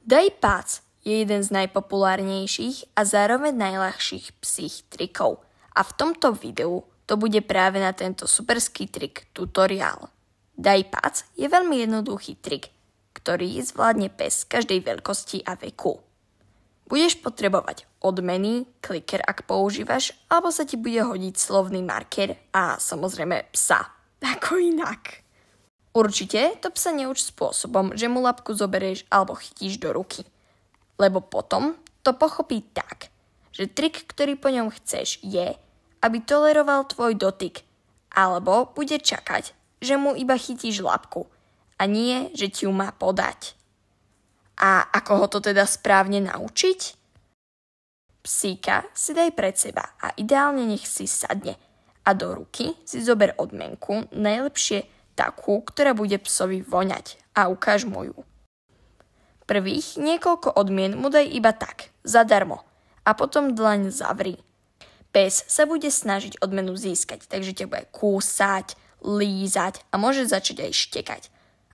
Daj pac je jeden z najpopulárnejších a zároveň najľahších psích trikov. A v tomto videu to bude práve na tento superský trik tutoriál. Daj pac je veľmi jednoduchý trik, ktorý zvládne pes každej veľkosti a veku. Budeš potrebovať odmeny, kliker ak používaš, alebo sa ti bude hodiť slovný marker a samozrejme psa. Ako inak. Určite to psa neuč spôsobom, že mu labku zoberieš alebo chytíš do ruky. Lebo potom to pochopí tak, že trik, ktorý po ňom chceš, je, aby toleroval tvoj dotyk, alebo bude čakať, že mu iba chytíš labku a nie, že ti ju má podať. A ako ho to teda správne naučiť? Psíka si daj pred seba a ideálne nech si sadne a do ruky si zober odmenku, najlepšie takú, ktorá bude psovi voňať, a ukáž mu ju. Prvých niekoľko odmien mu daj iba tak, zadarmo, a potom dlaň zavri. Pes sa bude snažiť odmenu získať, takže ťa bude kúsať, lízať a môže začať aj štekať.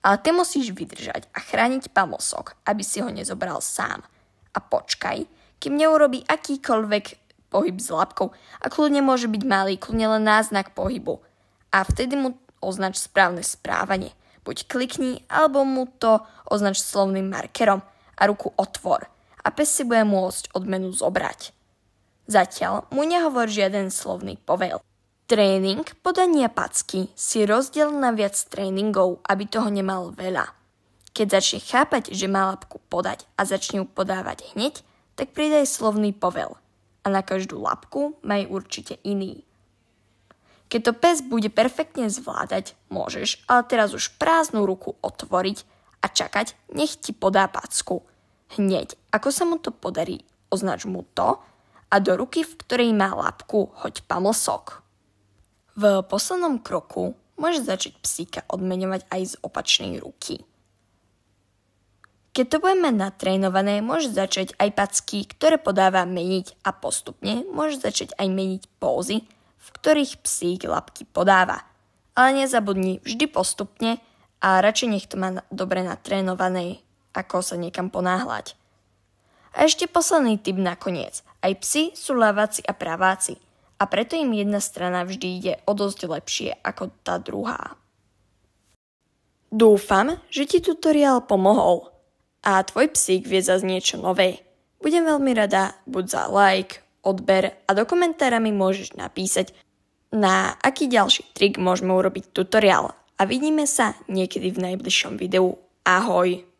Ale ty musíš vydržať a chrániť pamosok, aby si ho nezobral sám. A počkaj, kým neurobí akýkoľvek pohyb s labkou, a kľudne môže byť malý, kľudne len náznak pohybu. A vtedy mu označ správne správanie. Buď klikni, alebo mu to označ slovným markerom a ruku otvor. A pes si bude môcť odmenu zobrať. Zatiaľ mu nehovor žiaden slovný povel. Tréning podania packy si rozdiel na viac tréningov, aby toho nemal veľa. Keď začne chápať, že má labku podať a začne ju podávať hneď, tak pridaj slovný povel. A na každú labku maj určite iný. Keď to pes bude perfektne zvládať, môžeš ale teraz už prázdnu ruku otvoriť a čakať, nech ti podá packu. Hneď, ako sa mu to podarí, označ mu to a do ruky, v ktorej má labku, hoď pamlsok. V poslednom kroku môžeš začať psíka odmeňovať aj z opačnej ruky. Keď to budeme natrénované, môžeš začať aj packy, ktoré podáva, meniť a postupne môžeš začať aj meniť pózy, v ktorých psík labky podáva. Ale nezabudni vždy postupne a radšej nech to má dobre natrénované, ako sa niekam ponáhľať. A ešte posledný tip nakoniec. Aj psi sú ľaváci a praváci a preto im jedna strana vždy ide o dosť lepšie ako tá druhá. Dúfam, že ti tutoriál pomohol a tvoj psík vie zase niečo nové. Budem veľmi rada buď za like, odber a do komentára mi môžeš napísať, na aký ďalší trik môžeme urobiť tutoriál. A vidíme sa niekedy v najbližšom videu. Ahoj!